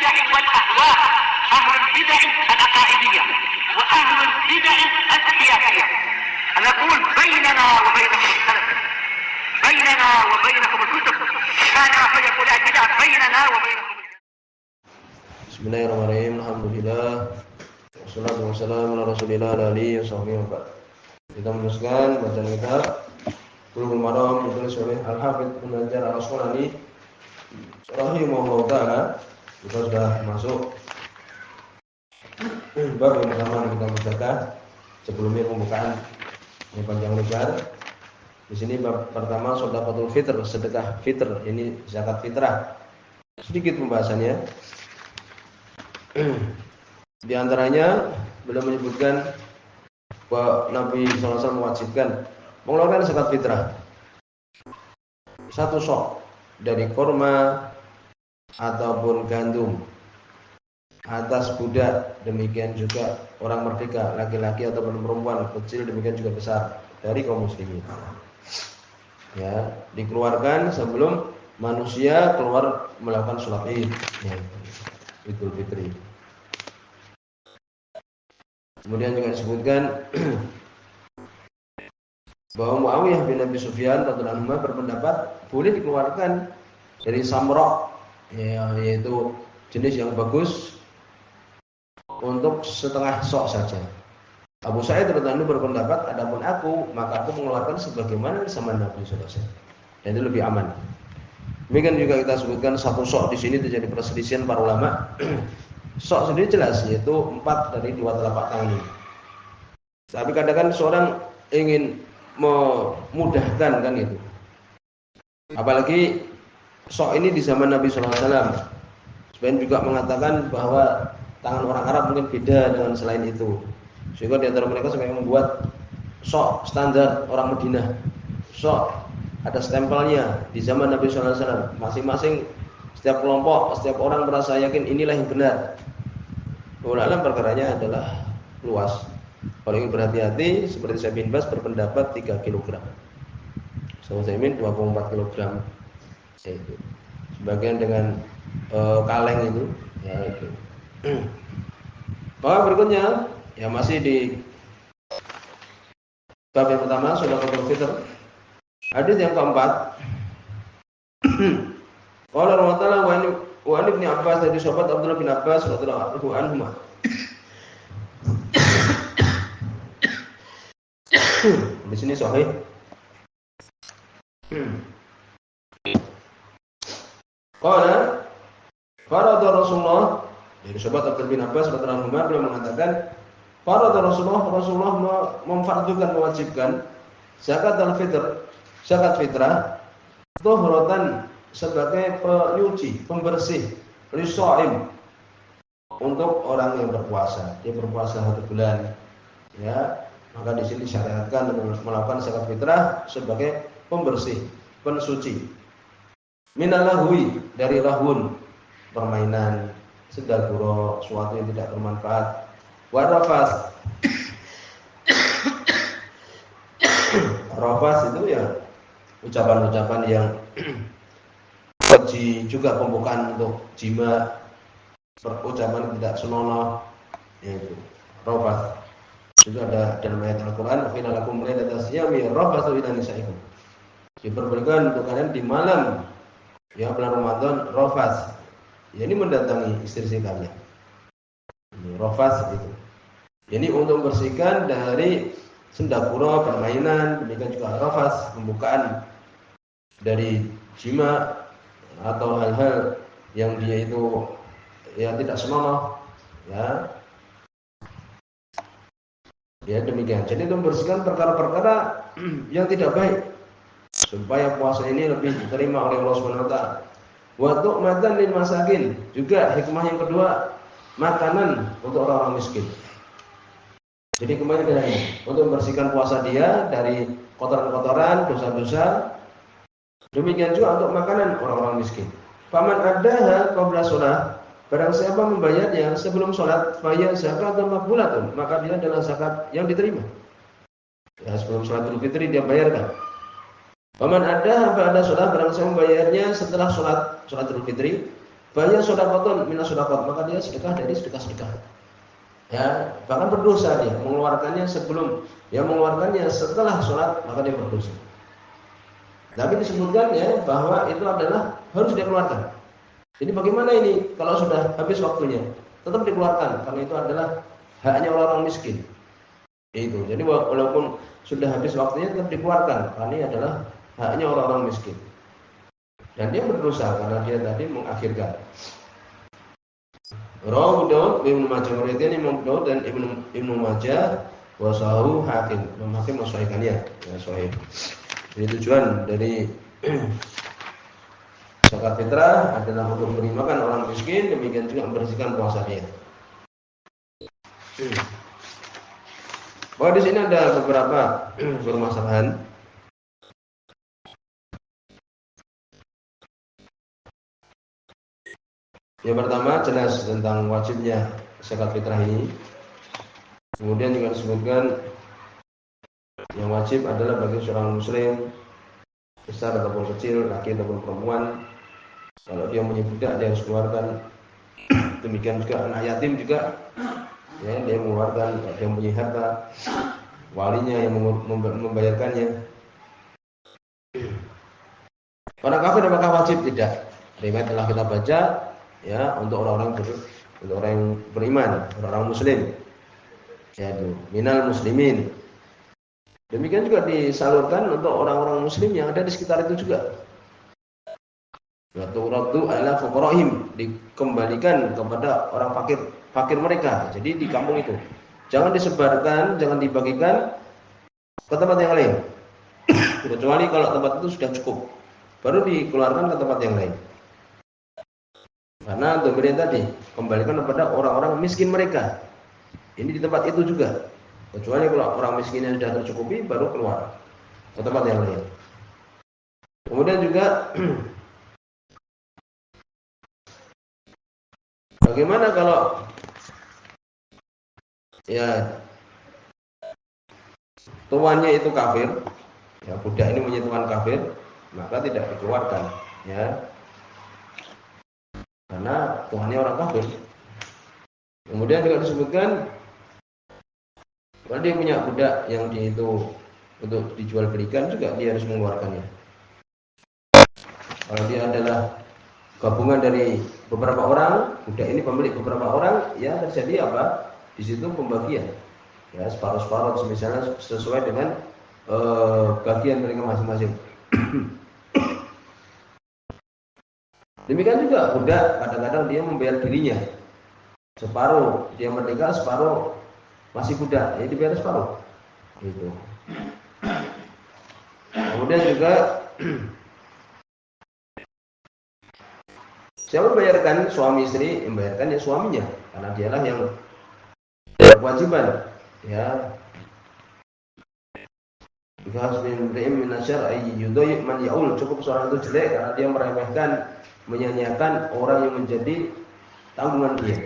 البدع والأهواء، أهل البدع العقائدية وأهل البدع السياسية. نقول بيننا وبينكم السلف، بيننا وبينكم الكتب، كان فيقول البدع بيننا وبينكم. Bismillahirrahmanirrahim. Alhamdulillah. Wassalatu wassalamu ala Rasulillah wa alihi wasallam. Kita meneruskan bacaan kitab Bulughul Maram ditulis oleh Al-Hafidz Ibnu Hajar Al-Asqalani rahimahullah taala. Kita sudah masuk bab yang pertama kita bacakan. Sebelumnya pembukaan yang panjang lebar. Di sini bab pertama sedekahul fitr, sedekah fitr, ini zakat fitrah. Sedikit pembahasannya. Di antaranya beliau menyebutkan bahwa Nabi SAW mewajibkan mengeluarkan zakat fitrah 1 sok dari korma ataupun gandum atas budak, demikian juga orang merdeka laki-laki ataupun perempuan kecil, demikian juga besar dari kaum muslimin. Ya, dikeluarkan sebelum manusia keluar melakukan sholat Id, ya, Idul Fitri. Kemudian juga disebutkan bahwa Muawiyah bin Abi Sufyan radhiyallahu anhu berpendapat boleh dikeluarkan dari samrok, ya, yaitu jenis yang bagus untuk setengah sok saja. Abu Sa'id radhiyallahu anhu berpendapat, adapun aku, maka aku mengeluarkan sebagaimana zaman Nabi sallallahu alaihi wasallam. Dan itu lebih aman. Demikian juga kita sebutkan 1 sok di sini terjadi perselisihan para ulama. Sok sendiri jelas, yaitu 4 dari 2 telapak tangan ini. Tapi kadang-kadang seorang ingin memudahkan kan itu. Apalagi sok ini di zaman Nabi sallallahu alaihi wasallam. Sebagian juga mengatakan bahwa tangan orang Arab mungkin beda dengan selain itu. Sehingga di antara mereka sampai membuat sok standar orang Madinah. Sok ada stempelnya di zaman Nabi sallallahu alaihi wasallam. Masing-masing setiap kelompok, setiap orang merasa yakin inilah yang benar. Ulama perkaranya adalah luas. Kalau ingin berhati-hati, seperti Syekh bin Baz berpendapat 3 kg. Syekh Utsaimin 24 kg. Itu. Sebagian dengan kaleng itu, ya itu. Berikutnya, ya masih di bab yang pertama sedekahul fitr. Hadis yang keempat. Qala Rasulullah wa Ibnu Abbas, dari sahabat Abdullah bin Abbas radhiyallahu anhu. Di sini sahih. Qala farada Rasulullah, dari sahabat Abdullah bin Abbas radhiyallahu anhu beliau mengatakan, farada Rasulullah memfardukan, mewajibkan zakat al-fitr, zakat fitrah, tuhratan, sebagai penyuci, pembersih, lisaim, untuk orang yang berpuasa. Dia berpuasa 1 bulan, ya, maka di sini disyariatkan melakukan zakat fitrah sebagai pembersih, pensuci. Minalahwi, dari lahun, permainan, sedaguro, suatu yang tidak bermanfaat. Warafas, rafas itu ya ucapan-ucapan yang juga pembukaan untuk jima, ucapan tidak senonoh, yaitu rafas. Juga ada dalam ayat Al-Quran, "Fina lakum lailatas siyami rafasu ila nisaikum." Diperbolehkan untuk kalian di malam ya bulan Ramadan rafas. Ya, ini mendatangi istri-istri kalian. Ini rafas itu. Ini untuk membersihkan dari sendagura, permainan, demikian juga rafas, pembukaan dari jima atau hal-hal yang dia itu ya tidak senonoh, ya. Ya demikian. Jadi itu membersihkan perkara-perkara yang tidak baik supaya puasa ini lebih diterima oleh Allah Subhanahu wa taala. Wa tu'matan lil masakin, juga hikmah yang kedua, makanan untuk orang-orang miskin. Jadi kembali ke ini, untuk membersihkan puasa dia dari kotoran-kotoran, dosa-dosa. Demikian juga untuk makanan orang-orang miskin. Faman addaha qabla shalah, barang siapa membayarnya sebelum salat, fa ya zakatun maqbulatun, maka dia adalah zakat yang diterima. Ya, sebelum salat Idul Fitri dia bayarkan. Faman addaha ba'da shalah, barang siapa membayarnya setelah salat Idul Fitri, banyak sedekahun minas sedekah, maka dia sedekah dari sedekah-sedekah. Ya, bahkan berdosa dia mengeluarkannya sebelum, ya mengeluarkannya setelah sholat, maka dia berdosa. Tapi disebutkan ya bahwa itu adalah harus dikeluarkan. Jadi bagaimana ini kalau sudah habis waktunya? Tetap dikeluarkan karena itu adalah haknya orang miskin. Itu. Jadi walaupun sudah habis waktunya tetap dikeluarkan karena ini adalah haknya orang-orang miskin. Dan dia berdosa karena dia tadi mengakhirkan. Rawahu Daud, Ibnu Majah, meriwayatkan Imam Daud dan Ibnu Majah, wa sahahu Hakim. Imam Hakim mensahihkannya, ya sahih. Jadi tujuan dari zakat fitrah adalah untuk merimakan orang miskin, demikian juga membersihkan puasanya. Bahwa di sini ada beberapa permasalahan. Yang pertama jelas tentang wajibnya zakat fitrah ini. Kemudian juga disebutkan yang wajib adalah bagi seorang muslim besar ataupun kecil, laki ataupun perempuan. Kalau dia punya budak dia harus keluarkan. Demikian juga anak yatim juga, ya dia mengeluarkan. Kalau dia punya harta, walinya yang membayarkannya. Orang kafir apakah wajib? Tidak. Riwayat telah kita baca. Ya, untuk orang yang beriman, orang muslim. Ya, minal muslimin. Demikian juga disalurkan untuk orang-orang muslim yang ada di sekitar itu juga. Wa turaddu ala fuqara'ihim, dikembalikan kepada orang fakir mereka. Jadi di kampung itu. Jangan disebarkan, jangan dibagikan ke tempat yang lain. Kecuali kalau tempat itu sudah cukup. Baru dikeluarkan ke tempat yang lain. Karena domain tadi kembalikan kepada orang-orang miskin mereka. Ini di tempat itu juga. Kecuali kalau orang miskin yang sudah tercukupi baru keluar ke tempat yang lain. Kemudian juga bagaimana kalau ya tuannya itu kafir, ya budak ini punya tuan kafir, maka tidak dikeluarkan, ya. Karena tuannya orang kafir. Kemudian juga disebutkan kalau dia punya budak yang dia itu untuk dijual belikan juga dia harus mengeluarkannya. Kalau dia adalah gabungan dari beberapa orang, budak ini pemilik beberapa orang, ya terjadi apa? Di situ pembagian. Ya separuh-separuh misalnya sesuai dengan bagian mereka masing-masing. Demikian juga budak kadang-kadang dia membayar dirinya. Separuh dia merdeka, separuh masih budak, jadi dibayar separuh. Gitu. Kemudian juga siapa membayarkan? Suami istri membayarkan ya suaminya, karena dialah yang berkewajiban. Ya. Jika harus min asyar ayyudai man yaul, cukup seorang itu jelek karena dia meremehkan, menyanyiakan orang yang menjadi tanggungan dia.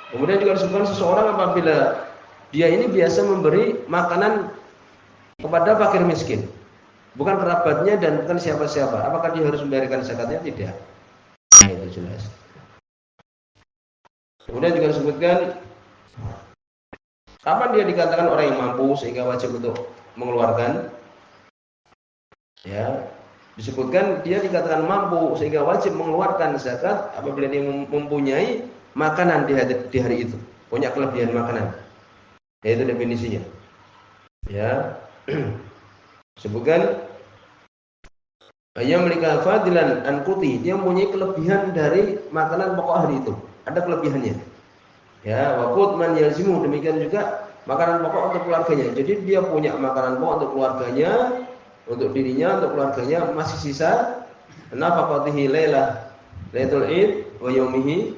Kemudian juga disebutkan seseorang apabila dia ini biasa memberi makanan kepada fakir miskin, bukan kerabatnya dan bukan siapa-siapa, apakah dia harus membayarkan zakatnya? Tidak. Nah, itu jelas. Kemudian juga disebutkan kapan dia dikatakan orang yang mampu sehingga wajib untuk mengeluarkan. Ya, disebutkan dia dikatakan mampu sehingga wajib mengeluarkan zakat apabila dia mempunyai makanan di hari itu, punya kelebihan makanan. Yaitu definisinya. Ya. Disebutkan ayam mereka fadilan anquti, dia mempunyai kelebihan dari makanan pokok hari itu. Ada kelebihannya. Ya, waqut man yalzimu, demikian juga makanan pokok untuk keluarganya. Jadi dia punya makanan pokok untuk keluarganya, untuk dirinya, untuk keluarganya, masih sisa nafaqatihi lailatul id wa yaumihi,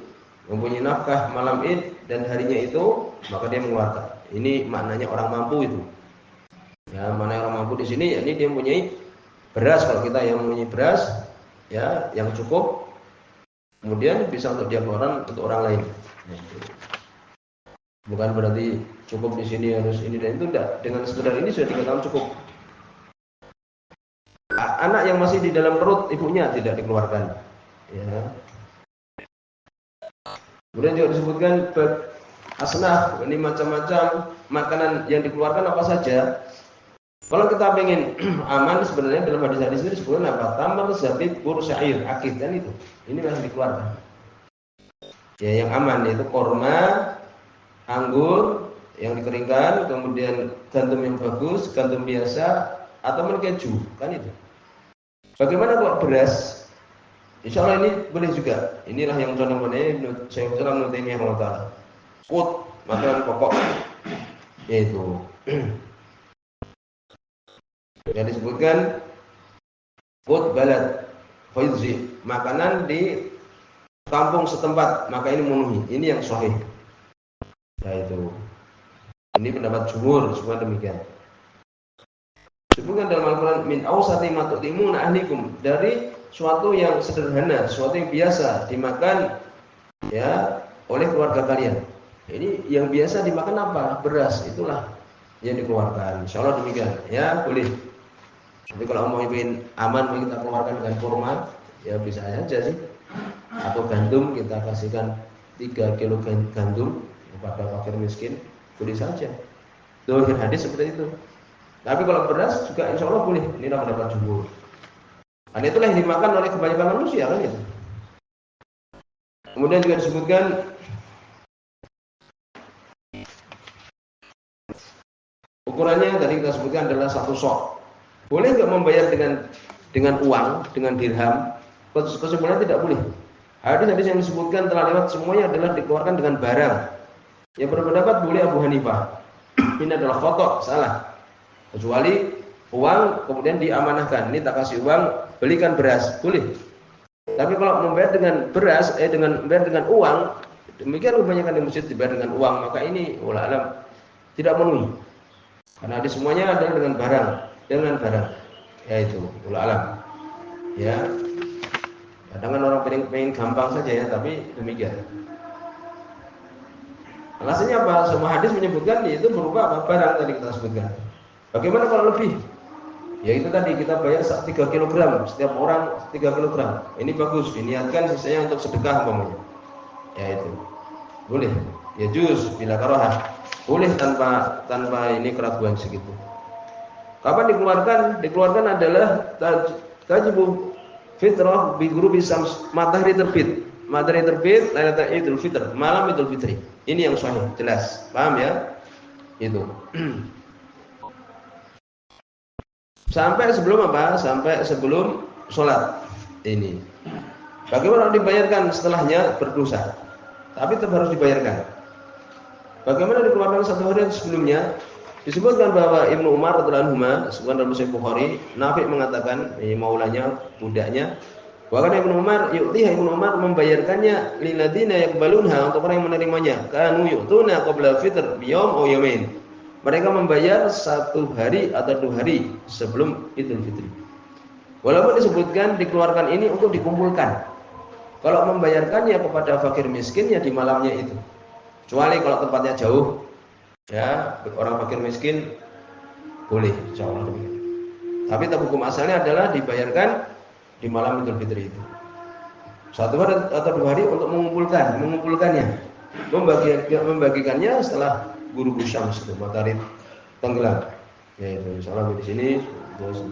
mempunyai nafkah malam id dan harinya itu, maka dia mengeluarkan. Ini maknanya orang mampu itu. Ya, mana orang mampu di sini, yakni dia mempunyai beras. Kalau kita yang mempunyai beras, ya, yang cukup, kemudian bisa untuk dia keluaran untuk orang lain. Bukan berarti cukup di sini harus ini dan itu, tidak. Dengan sekedar ini sudah dikatakan cukup. anak yang masih di dalam perut ibunya tidak dikeluarkan. Ya. Kemudian juga disebutkan asnaf, ini macam-macam makanan yang dikeluarkan apa saja. Kalau kita pengen aman sebenarnya dalam hadis-hadis ini disebutkan apa? Tamar, zabib, bur, syair, akid kan itu. Ini masih dikeluarkan. Ya yang aman yaitu korma, anggur yang dikeringkan, kemudian gandum yang bagus, gandum biasa, atau keju kan itu. Bagaimana kalau beras? Insya Allah ini boleh juga. Inilah yang contohnya saya ucapkan menurut ini yang Allah. Kut makanan pokok yaitu yang disebutkan kut balad faidzi, makanan di kampung setempat, maka ini memenuhi. Ini yang sahih. Yaitu ini pendapat jumhur semua demikian. Disebutkan dalam Al-Quran min awsati ma tu'timuna ahlikum, dari suatu yang sederhana, suatu yang biasa dimakan ya oleh keluarga kalian. Ini yang biasa dimakan apa? Beras, itulah yang dikeluarkan. Insyaallah demikian. Ya, boleh. Tapi kalau mau ingin aman kita keluarkan dengan kurma, ya bisa saja sih. Atau gandum kita kasihkan 3 kilo gandum kepada fakir miskin, boleh saja. Dohir hadis seperti itu. Tapi kalau beras juga insya Allah boleh. Inilah pendapat jumhur. Dan itulah yang dimakan oleh kebanyakan manusia kan itu. Kemudian juga disebutkan ukurannya tadi kita sebutkan adalah 1 sok. Boleh nggak membayar dengan uang, dengan dirham? Kesimpulannya tidak boleh. Hadis-hadis yang disebutkan telah lewat semuanya adalah dikeluarkan dengan barang. Yang berpendapat boleh Abu Hanifah. Ini adalah khotok, salah. Kecuali uang kemudian diamanahkan. Ini tak kasih uang, belikan beras, boleh. Tapi kalau membayar dengan beras, membayar dengan uang, demikian kebanyakan di masjid dibayar dengan uang, maka ini wallahu alam tidak memenuhi. Karena di semuanya adalah dengan barang, yaitu wallahu alam. Ya. Kadang kan orang pengen gampang saja ya, tapi demikian. Alasannya apa? Semua hadis menyebutkan itu berupa apa? Barang tadi kita sebutkan. Bagaimana kalau lebih? Ya itu tadi kita bayar 3 kg, setiap orang 3 kg. Ini bagus, diniatkan sisanya untuk sedekah umpamanya. Ya itu. Boleh. Ya juz bila karahah. Boleh tanpa ini keraguan segitu. Kapan dikeluarkan? Dikeluarkan adalah tajibu fitrah bi ghurubi syams, matahari terbit. Matahari terbit Lailatul Idul Fitr, malam Idul Fitri. Ini yang sahih, jelas. Paham ya? Itu. Sampai sebelum apa? Sampai sebelum sholat. Ini. Bagaimana dibayarkan setelahnya? Berdosa. Tapi tetap harus dibayarkan. Bagaimana dikeluarkan 1 hari sebelumnya? Disebutkan bahwa Ibnu Umar radhiyallahu anhu, disebutkan dalam Sahih Bukhari, Nafi mengatakan, ini maulanya, budaknya, bahkan Ibnu Umar membayarkannya lilladina yaqbalunha, untuk orang yang menerimanya. Kanu yu'tuna qabla fitr biyawm aw yawmain. Mereka membayar 1 hari atau 2 hari sebelum Idul Fitri. Walaupun disebutkan dikeluarkan ini untuk dikumpulkan. Kalau membayarkannya kepada fakir miskin ya di malamnya itu. Kecuali kalau tempatnya jauh, ya orang fakir miskin boleh, insyaallah demikian. Tapi hukum asalnya adalah dibayarkan di malam Idul Fitri itu. 1 hari atau 2 hari untuk mengumpulkannya, membagikannya setelah ghurubu syams, matahari tenggelam. Ya itu insyaallah di sini. Terus